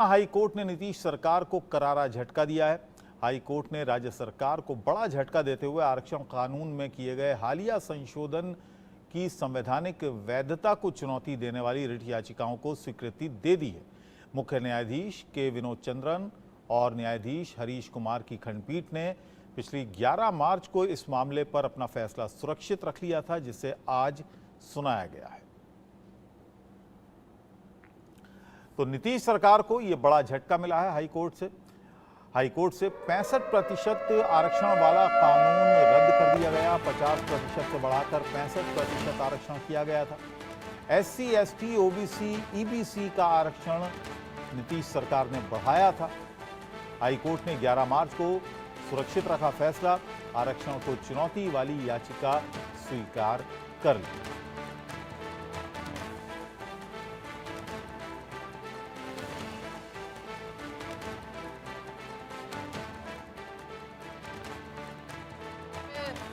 High court ने नीतीश सरकार को करारा झटका दिया है। हाई कोर्ट ने राज्य सरकार को बड़ा झटका देते हुए आरक्षण कानून में किए गए हालिया संशोधन की संवैधानिक वैधता को चुनौती देने वाली रिट याचिकाओं को स्वीकृति दे दी है। मुख्य न्यायाधीश के विनोद चंद्रन और न्यायाधीश हरीश कुमार की खंडपीठ ने पिछली 11 मार्च को इस मामले पर अपना फैसला सुरक्षित रख लिया था, जिसे आज सुनाया गया है। तो नीतीश सरकार को यह बड़ा झटका मिला है हाईकोर्ट से 65% आरक्षण वाला कानून रद्द कर दिया गया। 50% से बढ़ाकर 65% आरक्षण किया गया था। SC, ST, OBC, EBC का आरक्षण नीतीश सरकार ने बढ़ाया था। हाईकोर्ट ने 11 मार्च को सुरक्षित रखा फैसला, आरक्षण को चुनौती वाली याचिका स्वीकार कर ली।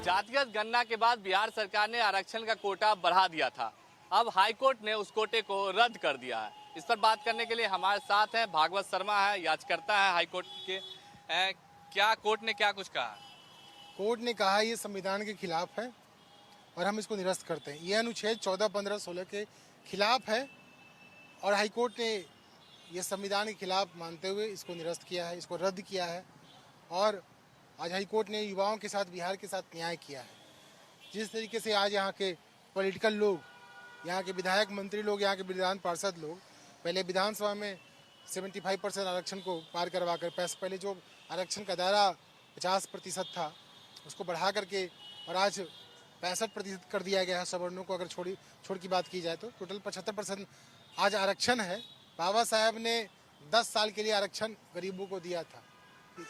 जातिगत गणना के बाद बिहार सरकार ने आरक्षण का कोटा बढ़ा दिया था। अब हाईकोर्ट ने उस कोटे को रद्द कर दिया है। इस पर बात करने के लिए हमारे साथ हैं भागवत शर्मा है, याचिकर्ता है हाईकोर्ट के। क्या कोर्ट ने क्या कुछ कहा? कोर्ट ने कहा ये संविधान के खिलाफ है और हम इसको निरस्त करते हैं। ये अनुच्छेद 14, 15, 16 के खिलाफ है और हाईकोर्ट ने ये संविधान के खिलाफ मानते हुए इसको निरस्त किया है, इसको रद्द किया है। और आज हाईकोर्ट ने युवाओं के साथ, बिहार के साथ न्याय किया है। जिस तरीके से आज यहाँ के पॉलिटिकल लोग, यहाँ के विधायक, मंत्री लोग, यहाँ के विधान पार्षद लोग पहले विधानसभा में 75% आरक्षण को पार करवा कर, पहले जो आरक्षण का दायरा 50% था उसको बढ़ा करके और आज 65% कर दिया गया है सवर्णों को। अगर छोड़ की बात की जाए तो टोटल 75% आज आरक्षण है। बाबा साहब ने 10 साल के लिए आरक्षण गरीबों को दिया था,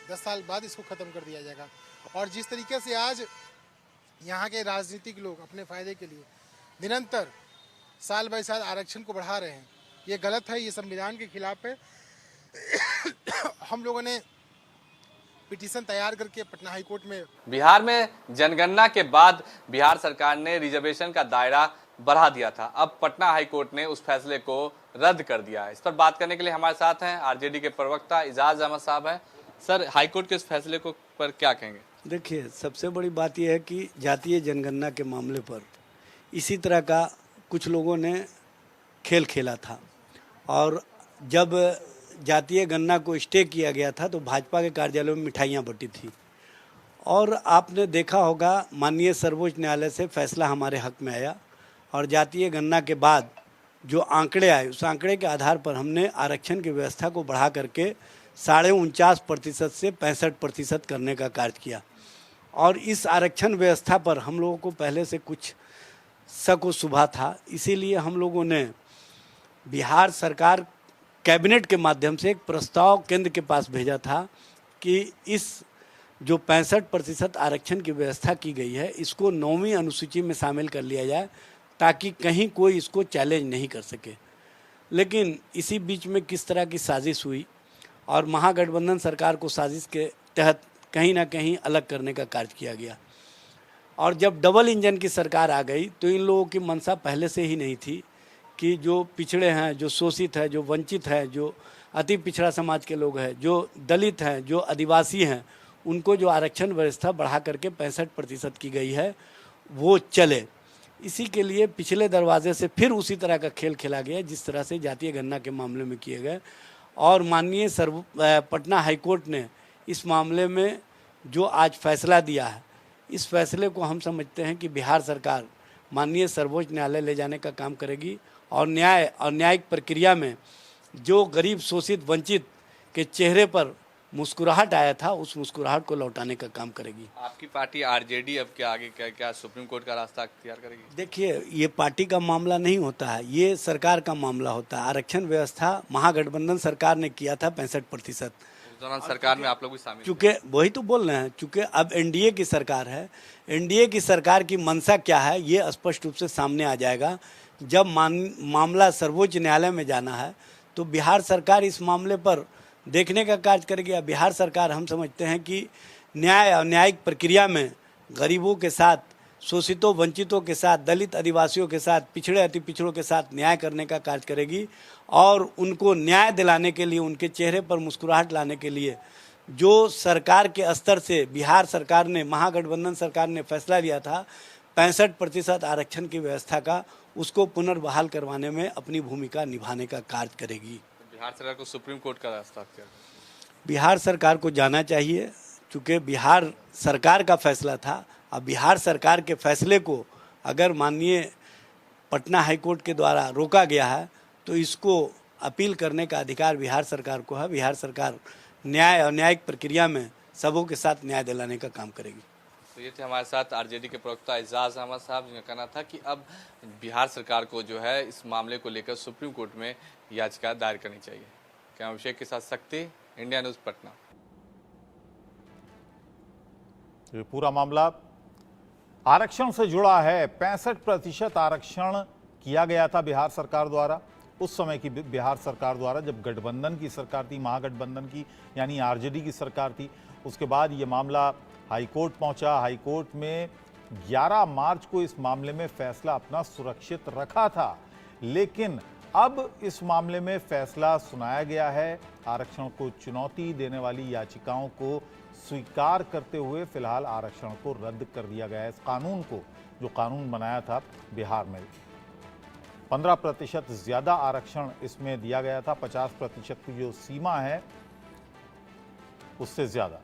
10 साल बाद इसको ख़त्म कर दिया जाएगा। और जिस तरीके से आज यहाँ के राजनीतिक लोग अपने फ़ायदे के लिए निरंतर साल बाय साल आरक्षण को बढ़ा रहे हैं, ये गलत है, ये संविधान के खिलाफ है। हम लोगों ने पिटीशन तैयार करके पटना हाईकोर्ट में, बिहार में जनगणना के बाद बिहार सरकार ने रिजर्वेशन का दायरा बढ़ा दिया था। अब पटना हाईकोर्ट ने उस फैसले को रद्द कर दिया है। इस पर बात करने के लिए हमारे साथ हैं आरजेडी के प्रवक्ता इजाज अहमद साहब हैं। सर, हाईकोर्ट के इस फैसले को पर क्या कहेंगे? देखिए, सबसे बड़ी बात यह है कि जातीय जनगणना के मामले पर इसी तरह का कुछ लोगों ने खेल खेला था और जब जातीय गणना को स्टे किया गया था तो भाजपा के कार्यालयों में मिठाइयाँ बंटी थी। और आपने देखा होगा, माननीय सर्वोच्च न्यायालय से फैसला हमारे हक में आया और जातीय गणना के बाद जो आंकड़े आए, उस आंकड़े के आधार पर हमने आरक्षण की व्यवस्था को बढ़ा करके 49.5% से 65% करने का कार्य किया। और इस आरक्षण व्यवस्था पर हम लोगों को पहले से कुछ शक व शुबा था, इसीलिए हम लोगों ने बिहार सरकार कैबिनेट के माध्यम से एक प्रस्ताव केंद्र के पास भेजा था कि इस जो 65% आरक्षण की व्यवस्था की गई है, इसको 9वीं अनुसूची में शामिल कर लिया जाए ताकि कहीं कोई इसको चैलेंज नहीं कर सके। लेकिन इसी बीच में किस तरह की साजिश हुई और महागठबंधन सरकार को साजिश के तहत कहीं ना कहीं अलग करने का कार्य किया गया। और जब डबल इंजन की सरकार आ गई तो इन लोगों की मंशा पहले से ही नहीं थी कि जो पिछड़े हैं, जो शोषित है, जो वंचित है, जो अति पिछड़ा समाज के लोग हैं, जो दलित हैं, जो आदिवासी हैं, उनको जो आरक्षण व्यवस्था बढ़ा करके 65% की गई है वो चले। इसी के लिए पिछले दरवाजे से फिर उसी तरह का खेल खेला गया जिस तरह से जातीय गणना के मामले में किए गए। और माननीय पटना हाईकोर्ट ने इस मामले में जो आज फैसला दिया है, इस फैसले को हम समझते हैं कि बिहार सरकार माननीय सर्वोच्च न्यायालय ले जाने का काम करेगी और न्याय और न्यायिक प्रक्रिया में जो गरीब, शोषित, वंचित के चेहरे पर मुस्कुराहट आया था, उस मुस्कुराहट को लौटाने का काम करेगी। आपकी पार्टी आरजेडी अब क्या आगे क्या सुप्रीम कोर्ट का रास्ता अख्तियार करेगी? देखिए, ये पार्टी का मामला नहीं होता है, ये सरकार का मामला होता है। आरक्षण व्यवस्था महागठबंधन सरकार ने किया था 65%। उस दौरान सरकार में आप लोग भी शामिल, चूँकि वही तो बोल रहे हैं, चूँकि अब एनडीए की सरकार है, एनडीए की सरकार की मंशा क्या है ये स्पष्ट रूप से सामने आ जाएगा। जब मामला सर्वोच्च न्यायालय में जाना है तो बिहार सरकार इस मामले पर देखने का कार्य करेगी। बिहार सरकार, हम समझते हैं कि न्याय और न्यायिक प्रक्रिया में गरीबों के साथ शोषितों वंचितों के साथ, दलित आदिवासियों के साथ, पिछड़े अति पिछड़ों के साथ न्याय करने का कार्य करेगी और उनको न्याय दिलाने के लिए, उनके चेहरे पर मुस्कुराहट लाने के लिए जो सरकार के स्तर से बिहार सरकार ने, महागठबंधन सरकार ने फैसला लिया था 65% आरक्षण की व्यवस्था का, उसको पुनर्बहाल करवाने में अपनी भूमिका निभाने का कार्य करेगी। बिहार सरकार को सुप्रीम कोर्ट का रास्ता अख्तियार बिहार सरकार को जाना चाहिए, चूँकि बिहार सरकार का फैसला था। अब बिहार सरकार के फैसले को अगर माननीय पटना हाईकोर्ट के द्वारा रोका गया है तो इसको अपील करने का अधिकार बिहार सरकार को है। बिहार सरकार न्याय और न्यायिक प्रक्रिया में सबों के साथ न्याय दिलाने का काम करेगी। तो ये थे हमारे साथ आरजेडी के प्रवक्ता एजाज अहमद साहब, जिनका कहना था कि अब बिहार सरकार को जो है इस मामले को लेकर सुप्रीम कोर्ट में याचिका दायर करनी चाहिए। क्या अभिषेक के साथ शक्ति, इंडिया न्यूज़ पटना। ये पूरा मामला आरक्षण से जुड़ा है। 65% आरक्षण किया गया था बिहार सरकार द्वारा, उस समय की बिहार सरकार द्वारा जब गठबंधन की सरकार थी, महागठबंधन की यानी आरजेडी की सरकार थी। उसके बाद ये मामला हाईकोर्ट पहुंचा। हाईकोर्ट में 11 मार्च को इस मामले में फैसला अपना सुरक्षित रखा था, लेकिन अब इस मामले में फैसला सुनाया गया है। आरक्षण को चुनौती देने वाली याचिकाओं को स्वीकार करते हुए फिलहाल आरक्षण को रद्द कर दिया गया है। इस कानून को, जो कानून बनाया था बिहार में, 15% ज्यादा आरक्षण इसमें दिया गया था। 50% की जो सीमा है उससे ज्यादा।